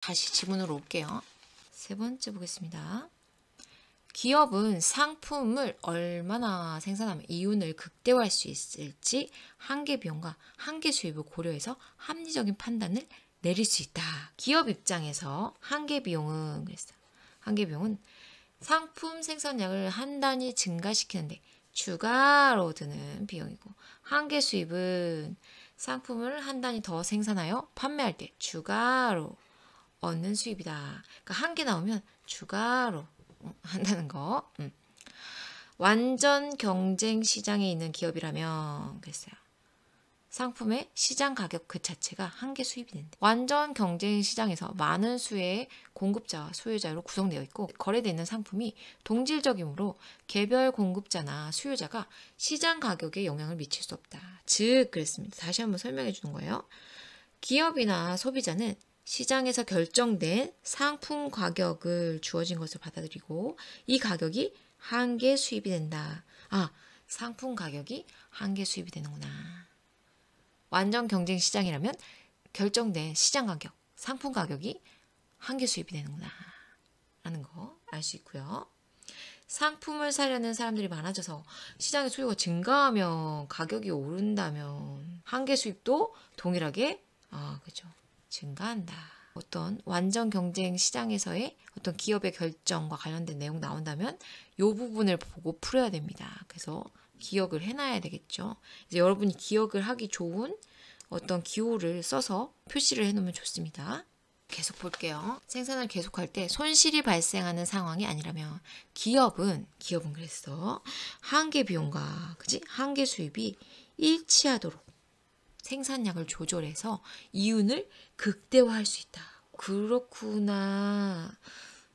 다시 지문으로 올게요. 세 번째 보겠습니다. 기업은 상품을 얼마나 생산하면 이윤을 극대화할 수 있을지 한계 비용과 한계 수입을 고려해서 합리적인 판단을 내릴 수 있다. 기업 입장에서 한계 비용은 그랬어요. 한계 비용은 상품 생산량을 한 단위 증가시키는데 추가로 드는 비용이고, 한계 수입은 상품을 한 단위 더 생산하여 판매할 때 추가로 얻는 수입이다. 그러니까 한 개 나오면 추가로 한다는 거. 완전 경쟁 시장에 있는 기업이라면 그랬어요. 상품의 시장 가격 그 자체가 한계 수입이 된대. 완전 경쟁 시장에서 많은 수의 공급자와 수요자로 구성되어 있고 거래되어 있는 상품이 동질적이므로 개별 공급자나 수요자가 시장 가격에 영향을 미칠 수 없다. 즉 그랬습니다. 다시 한번 설명해 주는 거예요. 기업이나 소비자는 시장에서 결정된 상품 가격을 주어진 것을 받아들이고 이 가격이 한계 수입이 된다. 아, 상품 가격이 한계 수입이 되는구나. 완전 경쟁 시장이라면 결정된 시장 가격, 상품 가격이 한계 수입이 되는구나 라는 거 알 수 있고요. 상품을 사려는 사람들이 많아져서 시장의 수요가 증가하면 가격이 오른다면 한계 수입도 동일하게 그죠. 증가한다. 어떤 완전 경쟁 시장에서의 어떤 기업의 결정과 관련된 내용 나온다면 이 부분을 보고 풀어야 됩니다. 그래서 기억을 해놔야 되겠죠. 이제 여러분이 기억을 하기 좋은 어떤 기호를 써서 표시를 해놓으면 좋습니다. 계속 볼게요. 생산을 계속할 때 손실이 발생하는 상황이 아니라면 기업은 그랬어. 한계 비용과 그지? 한계 수입이 일치하도록 생산량을 조절해서 이윤을 극대화할 수 있다. 그렇구나.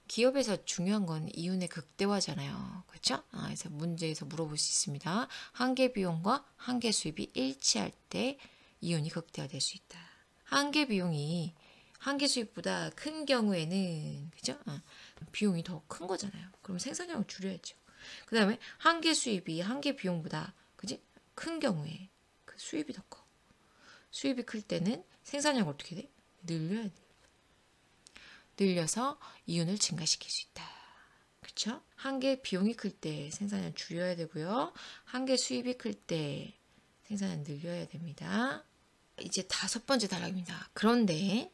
기업에서 중요한 건 이윤의 극대화잖아요. 그렇죠? 그래서 문제에서 물어볼 수 있습니다. 한계 비용과 한계 수입이 일치할 때 이윤이 극대화될 수 있다. 한계 비용이 한계 수입보다 큰 경우에는 그죠? 비용이 더 큰 거잖아요. 그럼 생산량을 줄여야죠. 그 다음에 한계 수입이 한계 비용보다 그지? 큰 경우에 그 수입이 더 커. 수입이 클 때는 생산량을 어떻게 돼? 늘려야 돼. 늘려서 이윤을 증가시킬 수 있다. 그렇죠? 한계 비용이 클 때 생산량 줄여야 되고요. 한계 수입이 클 때 생산량 늘려야 됩니다. 이제 5번째 단락입니다. 그런데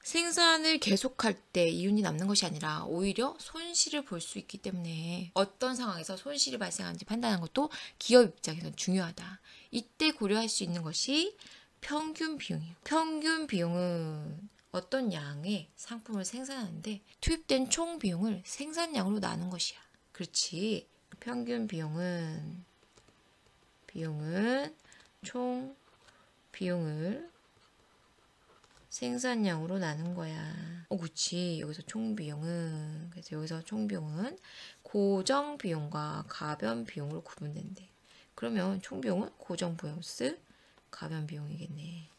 생산을 계속할 때 이윤이 남는 것이 아니라 오히려 손실을 볼 수 있기 때문에 어떤 상황에서 손실이 발생하는지 판단하는 것도 기업 입장에서 중요하다. 이때 고려할 수 있는 것이 평균 비용이에요. 평균 비용은 어떤 양의 상품을 생산하는데 투입된 총 비용을 생산량으로 나눈 것이야. 그렇지. 평균 비용은 총 비용을 생산량으로 나눈 거야. 그치. 여기서 총비용은, 그래서 여기서 총비용은 고정 비용과 가변 비용으로 구분된대. 그러면 총비용은 고정 플러스 가변 비용이겠네.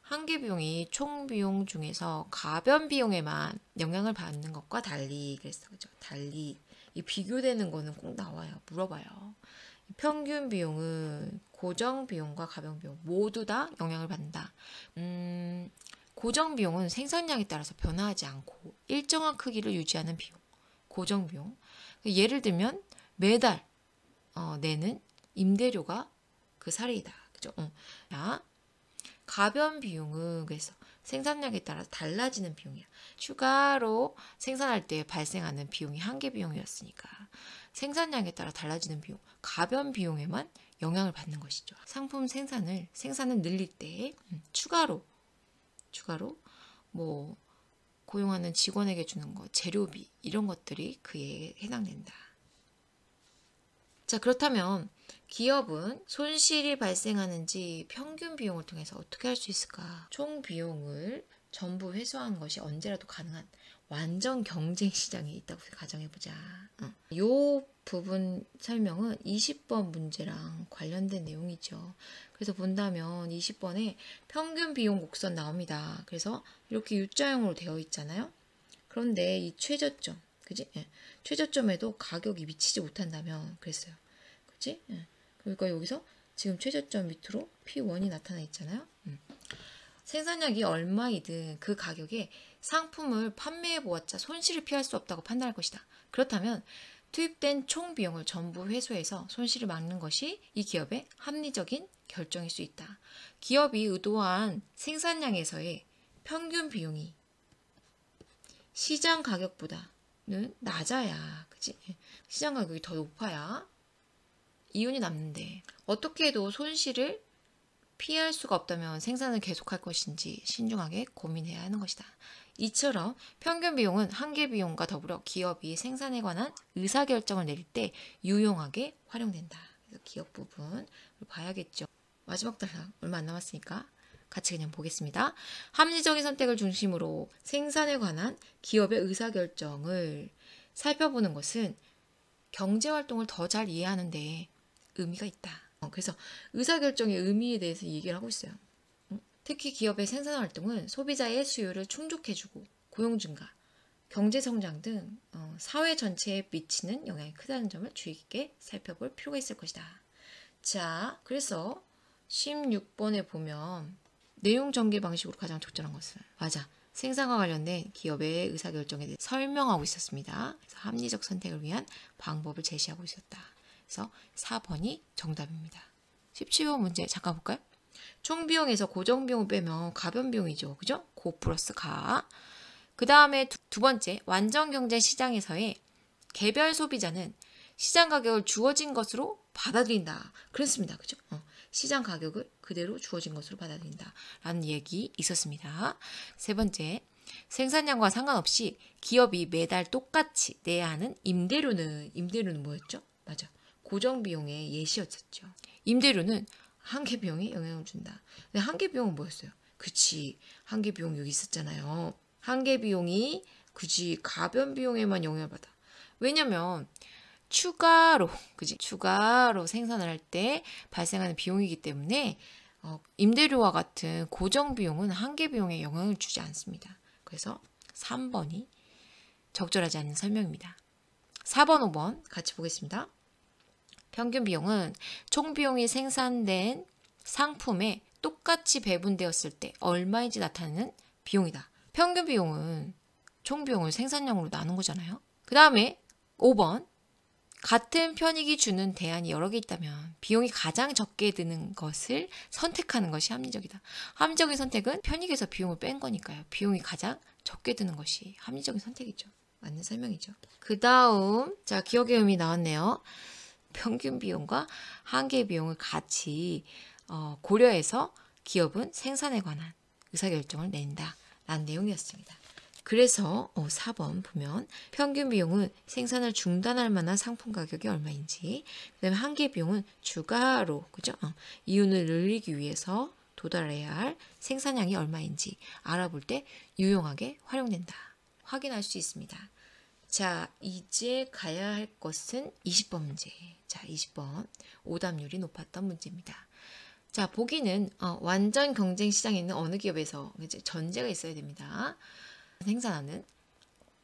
한계 비용이 총 비용 중에서 가변 비용에만 영향을 받는 것과 달리, 그랬어. 그죠? 달리. 이 비교되는 거는 꼭 나와요. 물어봐요. 평균 비용은 고정 비용과 가변 비용 모두 다 영향을 받는다. 고정 비용은 생산량에 따라서 변화하지 않고 일정한 크기를 유지하는 비용, 고정 비용. 예를 들면 매달 내는 임대료가 그 사례이다. 그죠? 자, 가변 비용은 그래서 생산량에 따라 달라지는 비용이야. 추가로 생산할 때 발생하는 비용이 한계 비용이었으니까 생산량에 따라 달라지는 비용, 가변 비용에만 영향을 받는 것이죠. 상품 생산을 늘릴 때 추가로 뭐 고용하는 직원에게 주는 거, 재료비 이런 것들이 그에 해당된다. 자, 그렇다면 기업은 손실이 발생하는지 평균 비용을 통해서 어떻게 할 수 있을까? 총 비용을 전부 회수하는 것이 언제라도 가능한 완전 경쟁 시장에 있다고 가정해보자. 이 부분 설명은 20번 문제랑 관련된 내용이죠. 그래서 본다면 20번에 평균 비용 곡선 나옵니다. 그래서 이렇게 U자형으로 되어 있잖아요. 그런데 이 최저점, 그지? 최저점에도 가격이 미치지 못한다면 그랬어요. 그치? 그러니까 여기서 지금 최저점 밑으로 P1이 나타나 있잖아요. 생산량이 얼마이든 그 가격에 상품을 판매해 보았자 손실을 피할 수 없다고 판단할 것이다. 그렇다면 투입된 총 비용을 전부 회수해서 손실을 막는 것이 이 기업의 합리적인 결정일 수 있다. 기업이 의도한 생산량에서의 평균 비용이 시장 가격보다는 낮아야, 그치? 시장 가격이 더 높아야 이윤이 남는데 어떻게 해도 손실을 피할 수가 없다면 생산을 계속할 것인지 신중하게 고민해야 하는 것이다. 이처럼 평균 비용은 한계 비용과 더불어 기업이 생산에 관한 의사결정을 내릴 때 유용하게 활용된다. 그래서 기업 부분 봐야겠죠. 마지막 단락 얼마 안 남았으니까 같이 그냥 보겠습니다. 합리적인 선택을 중심으로 생산에 관한 기업의 의사결정을 살펴보는 것은 경제활동을 더 잘 이해하는 데 의미가 있다. 그래서 의사결정의 의미에 대해서 얘기를 하고 있어요. 특히 기업의 생산활동은 소비자의 수요를 충족해주고 고용 증가, 경제 성장 등 사회 전체에 미치는 영향이 크다는 점을 주의 깊게 살펴볼 필요가 있을 것이다. 자, 그래서 16번에 보면 내용 전개 방식으로 가장 적절한 것은 맞아. 생산과 관련된 기업의 의사결정에 대해 설명하고 있었습니다. 그래서 합리적 선택을 위한 방법을 제시하고 있었다. 그래서 4번이 정답입니다. 17번 문제 잠깐 볼까요? 총 비용에서 고정 비용을 빼면 가변 비용이죠. 그죠? 고 플러스 가. 그 다음에 두 번째, 완전 경쟁 시장에서의 개별 소비자는 시장 가격을 주어진 것으로 받아들인다. 그렇습니다. 그죠? 시장 가격을 그대로 주어진 것으로 받아들인다. 라는 얘기 있었습니다. 세 번째, 생산량과 상관없이 기업이 매달 똑같이 내야 하는 임대료는 뭐였죠? 맞아. 고정 비용의 예시였었죠. 임대료는 한계 비용에 영향을 준다. 근데 한계 비용은 뭐였어요? 그치. 한계 비용 여기 있었잖아요. 한계 비용이 그치. 가변 비용에만 영향을 받아. 왜냐면 추가로 생산을 할 때 발생하는 비용이기 때문에 임대료와 같은 고정 비용은 한계 비용에 영향을 주지 않습니다. 그래서 3번이 적절하지 않은 설명입니다. 4번, 5번 같이 보겠습니다. 평균 비용은 총 비용이 생산된 상품에 똑같이 배분되었을 때 얼마인지 나타내는 비용이다. 평균 비용은 총 비용을 생산량으로 나눈 거잖아요. 그 다음에 5번, 같은 편익이 주는 대안이 여러 개 있다면 비용이 가장 적게 드는 것을 선택하는 것이 합리적이다. 합리적인 선택은 편익에서 비용을 뺀 거니까요. 비용이 가장 적게 드는 것이 합리적인 선택이죠. 맞는 설명이죠. 그 다음, 자, 기억의 의미 나왔네요. 평균 비용과 한계 비용을 같이 고려해서 기업은 생산에 관한 의사결정을 낸다. 라는 내용이었습니다. 그래서 4번 보면 평균 비용은 생산을 중단할 만한 상품 가격이 얼마인지, 그 다음에 한계 비용은 추가로 그죠? 이윤을 늘리기 위해서 도달해야 할 생산량이 얼마인지 알아볼 때 유용하게 활용된다. 확인할 수 있습니다. 자, 이제 가야 할 것은 20번 문제. 자, 20번 오답률이 높았던 문제입니다. 자, 보기는 완전 경쟁 시장에 있는 어느 기업에서 이제 전제가 있어야 됩니다. 생산하는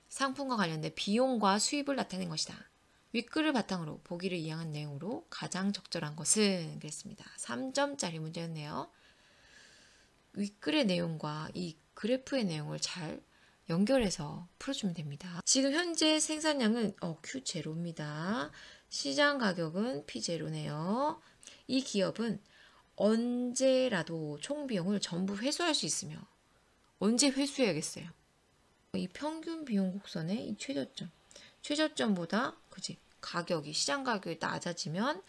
상품과 관련된 비용과 수입을 나타낸 것이다. 윗글을 바탕으로 보기를 이해한 내용으로 가장 적절한 것은 그랬습니다. 3점짜리 문제였네요. 윗글의 내용과 이 그래프의 내용을 잘 연결해서 풀어주면 됩니다. 지금 현재 생산량은 Q0입니다. 시장 가격은 P0네요. 이 기업은 언제라도 총 비용을 전부 회수할 수 있으며 언제 회수해야겠어요? 이 평균 비용 곡선의 이 최저점보다 그지 가격이 시장 가격이 낮아지면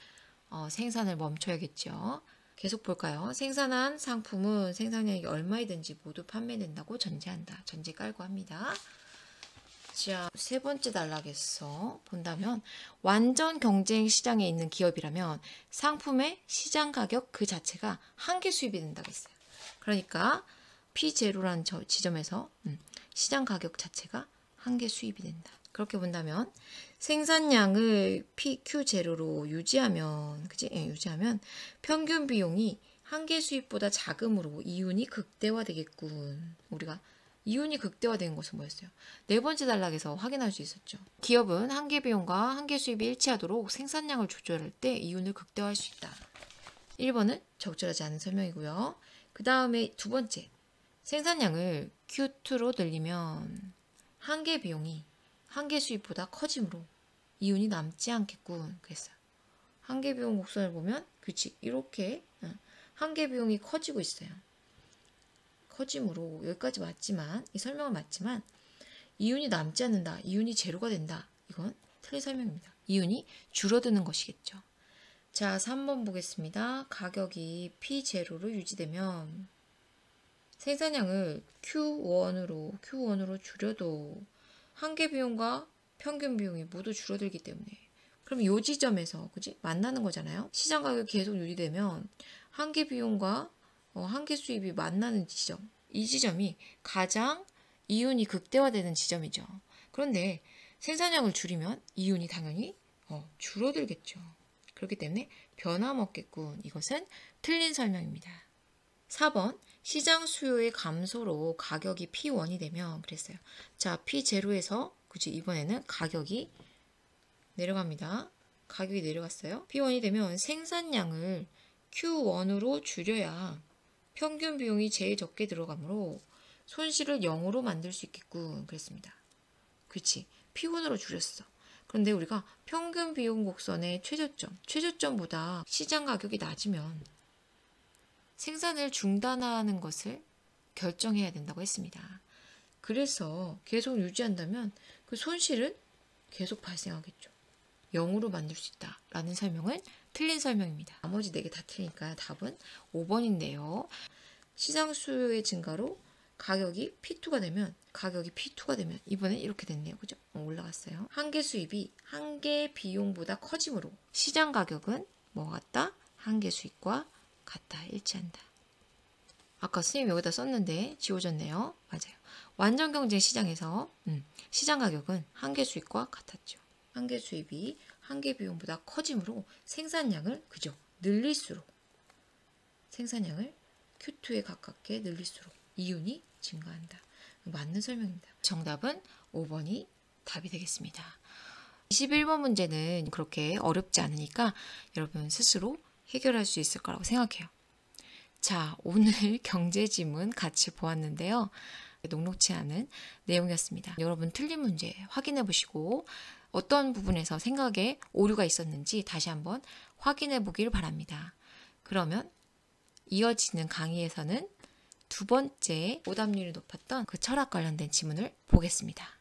생산을 멈춰야겠죠. 계속 볼까요? 생산한 상품은 생산량이 얼마이든지 모두 판매된다고 전제한다. 전제 깔고 합니다. 자, 세 번째 단락에서 본다면 완전 경쟁 시장에 있는 기업이라면 상품의 시장 가격 그 자체가 한계 수입이 된다고 했어요. 그러니까 P0라는 지점에서 시장 가격 자체가 한계 수입이 된다. 그렇게 본다면 생산량을 PQ0로 유지하면 평균 비용이 한계 수입보다 작음으로 이윤이 극대화되겠군. 우리가 이윤이 극대화되는 것은 뭐였어요? 네 번째 단락에서 확인할 수 있었죠. 기업은 한계 비용과 한계 수입이 일치하도록 생산량을 조절할 때 이윤을 극대화할 수 있다. 1번은 적절하지 않은 설명이고요. 그 다음에 두 번째, 생산량을 Q2로 늘리면 한계 비용이 한계 수입보다 커지므로 이윤이 남지 않겠군. 그랬어요. 한계 비용 곡선을 보면 그치 이렇게 한계 비용이 커지고 있어요. 커짐으로 여기까지 맞지만 이 설명은 맞지만 이윤이 남지 않는다. 이윤이 제로가 된다. 이건 틀린 설명입니다. 이윤이 줄어드는 것이겠죠. 자, 3번 보겠습니다. 가격이 P0로 유지되면 생산량을 Q1으로 줄여도 한계 비용과 평균 비용이 모두 줄어들기 때문에 그럼 이 지점에서 그지 만나는 거잖아요. 시장 가격이 계속 유지되면 한계 비용과 한계 수입이 만나는 지점, 이 지점이 가장 이윤이 극대화되는 지점이죠. 그런데 생산량을 줄이면 이윤이 당연히 줄어들겠죠. 그렇기 때문에 변함없겠군. 이것은 틀린 설명입니다. 4번 시장 수요의 감소로 가격이 P1이 되면 그랬어요. 자, P0에서 그치 이번에는 가격이 내려갑니다. 가격이 내려갔어요. P1이 되면 생산량을 Q1으로 줄여야 평균 비용이 제일 적게 들어가므로 손실을 0으로 만들 수 있겠군. 그랬습니다. 그치? P1으로 줄였어. 그런데 우리가 평균 비용 곡선의 최저점보다 시장 가격이 낮으면 생산을 중단하는 것을 결정해야 된다고 했습니다. 그래서 계속 유지한다면 그 손실은 계속 발생하겠죠. 0으로 만들 수 있다라는 설명은 틀린 설명입니다. 나머지 4개 다 틀리니까 답은 5번인데요. 시장 수요의 증가로 가격이 P2가 되면 이번엔 이렇게 됐네요. 그죠? 올라갔어요. 한계 수입이 한계 비용보다 커지므로 시장 가격은 뭐가 같다? 한계 수입과 같다. 일치한다. 아까 선생님 여기다 썼는데 지워졌네요. 맞아요. 완전 경쟁 시장에서 시장 가격은 한계 수입과 같았죠. 한계 수입이 한계 비용보다 커지므로 생산량을 그죠? 늘릴수록 생산량을 Q2에 가깝게 늘릴수록 이윤이 증가한다. 맞는 설명입니다. 정답은 5번이 답이 되겠습니다. 21번 문제는 그렇게 어렵지 않으니까 여러분 스스로 해결할 수 있을 거라고 생각해요. 자, 오늘 경제지문 같이 보았는데요. 녹록치 않은 내용이었습니다. 여러분 틀린 문제 확인해 보시고 어떤 부분에서 생각에 오류가 있었는지 다시 한번 확인해 보길 바랍니다. 그러면 이어지는 강의에서는 두 번째 오답률이 높았던 그 철학 관련된 지문을 보겠습니다.